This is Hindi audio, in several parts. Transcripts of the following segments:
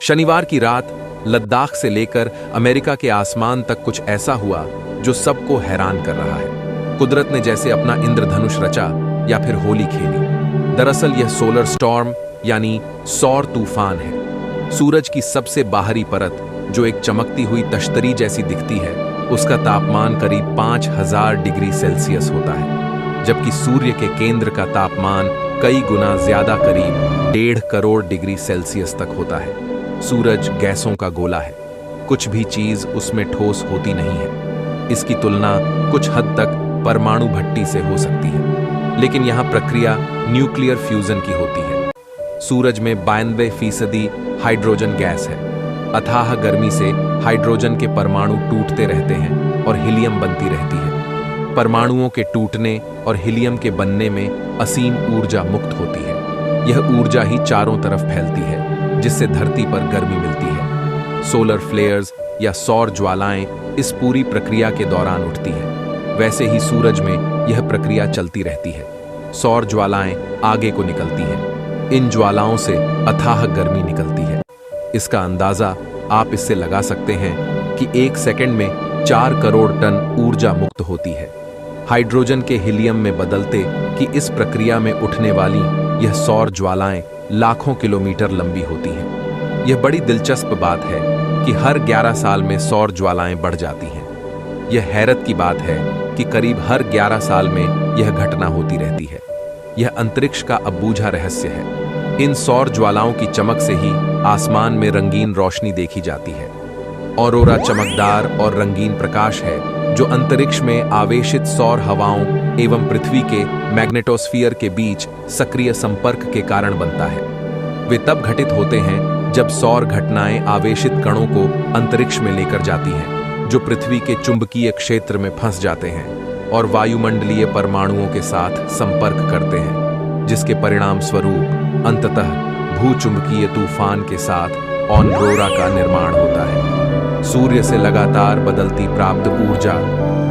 शनिवार की रात लद्दाख से लेकर अमेरिका के आसमान तक कुछ ऐसा हुआ जो सबको हैरान कर रहा है। कुदरत ने जैसे अपना इंद्रधनुष रचा या फिर होली खेली। दरअसल यह सोलर स्टॉर्म यानी सौर तूफान है। सूरज की सबसे बाहरी परत जो एक चमकती हुई तश्तरी जैसी दिखती है, उसका तापमान करीब 5000 डिग्री सेल्सियस होता है, जबकि सूर्य के केंद्र का तापमान कई गुना ज्यादा करीब 1.5 करोड़ डिग्री सेल्सियस तक होता है। सूरज गैसों का गोला है, कुछ भी चीज उसमें ठोस होती नहीं है। इसकी तुलना कुछ हद तक परमाणु भट्टी से हो सकती है, लेकिन यहाँ प्रक्रिया न्यूक्लियर फ्यूजन की होती है। सूरज में 92% हाइड्रोजन गैस है। अथाह गर्मी से हाइड्रोजन के परमाणु टूटते रहते हैं और हीलियम बनती रहती है। परमाणुओं के टूटने और हीलियम के बनने में असीम ऊर्जा मुक्त होती है। यह ऊर्जा ही चारों तरफ फैलती है, जिससे धरती पर गर्मी मिलती है। सोलर फ्लेयर्स या सौर ज्वालाएं इस पूरी प्रक्रिया के दौरान उठती है। वैसे ही सूरज में यह प्रक्रिया चलती रहती है। सौर ज्वालाएं आगे को निकलती हैं। इन ज्वालाओं से अथाह गर्मी निकलती है। इसका अंदाजा आप इससे लगा सकते हैं कि 1 सेकंड में 4 करोड़ टन ऊर्जा मुक्त होती है। हाइड्रोजन के हीलियम में बदलते कि इस प्रक्रिया में उठने वाली यह सौर ज्वालाएं लाखों किलोमीटर लंबी होती हैं। यह बड़ी दिलचस्प बात है कि हर 11 साल में सौर ज्वालाएं बढ़ जाती हैं। यह हैरत की बात है कि करीब हर 11 साल में यह घटना होती रहती है। यह अंतरिक्ष का अबूझा रहस्य है। इन सौर ज्वालाओं की चमक से ही आसमान में रंगीन रोशनी देखी जाती है। ऑरोरा चमकदार और रंगीन प्रकाश है जो अंतरिक्ष में आवेशित सौर हवाओं एवं पृथ्वी के मैग्नेटोस्फीयर के बीच सक्रिय संपर्क के कारण बनता है। वे तब घटित होते हैं जब सौर घटनाएं आवेशित कणों को अंतरिक्ष में लेकर जाती हैं, जो पृथ्वी के चुंबकीय क्षेत्र में फंस जाते हैं और वायुमंडलीय परमाणुओं के साथ संपर्क करते हैं, जिसके परिणाम स्वरूप अंततः भूचुंबकीय तूफान के साथ ऑनरोरा का निर्माण होता है। सूर्य से लगातार बदलती प्राप्त ऊर्जा,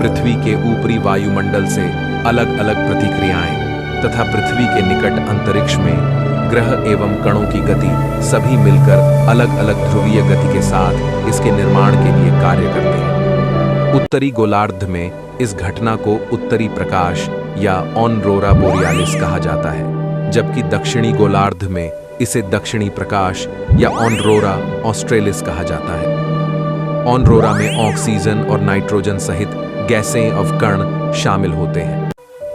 पृथ्वी के ऊपरी वायुमंडल से अलग अलग प्रतिक्रियाएं तथा पृथ्वी के निकट अंतरिक्ष में ग्रह एवं कणों की गति सभी मिलकर अलग अलग ध्रुवीय गति के साथ इसके निर्माण के लिए कार्य करते हैं। उत्तरी गोलार्ध में इस घटना को उत्तरी प्रकाश या ऑनरोरा बोरियालिस कहा जाता है, जबकि दक्षिणी गोलार्ध में इसे दक्षिणी प्रकाश या ऑनरोरा ऑस्ट्रेलिस कहा जाता है। ऑनरोरा में ऑक्सीजन और नाइट्रोजन सहित गैसें और कण शामिल होते हैं।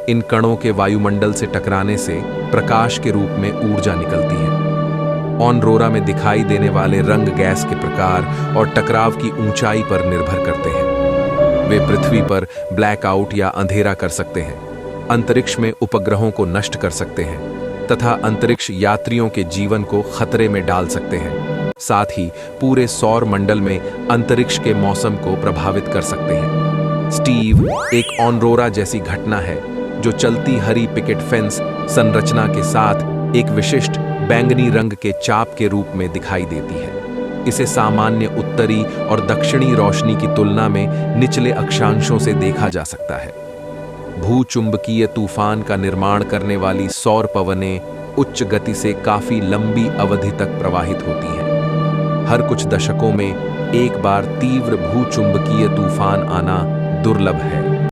इन कणों के वायुमंडल से टकराने से प्रकाश के रूप में ऊर्जा निकलती है। ऑनरोरा में दिखाई देने वाले रंग गैस के प्रकार और टकराव की ऊंचाई पर निर्भर करते हैं। वे पृथ्वी पर ब्लैकआउट या अंधेरा कर सकते हैं, अंतरिक्ष में उपग्रहों को नष्ट कर सकते हैं तथा अंतरिक्ष यात्रियों के जीवन को खतरे में डाल सकते हैं। साथ ही पूरे सौर मंडल में अंतरिक्ष के मौसम को प्रभावित कर सकते हैं। स्टीव एक ऑनरोरा जैसी घटना है जो चलती हरी पिकेट फेंस संरचना के साथ एक विशिष्ट बैंगनी रंग के चाप के रूप में दिखाई देती है। इसे सामान्य उत्तरी और दक्षिणी रोशनी की तुलना में निचले अक्षांशों से देखा जा सकता है। भूचुंबकीय तूफान का निर्माण करने वाली सौर पवनें उच्च गति से काफी लंबी अवधि तक प्रवाहित होती हैं। हर कुछ दशकों में एक बार तीव्र भूचुंबकीय तूफान आना दुर्लभ है।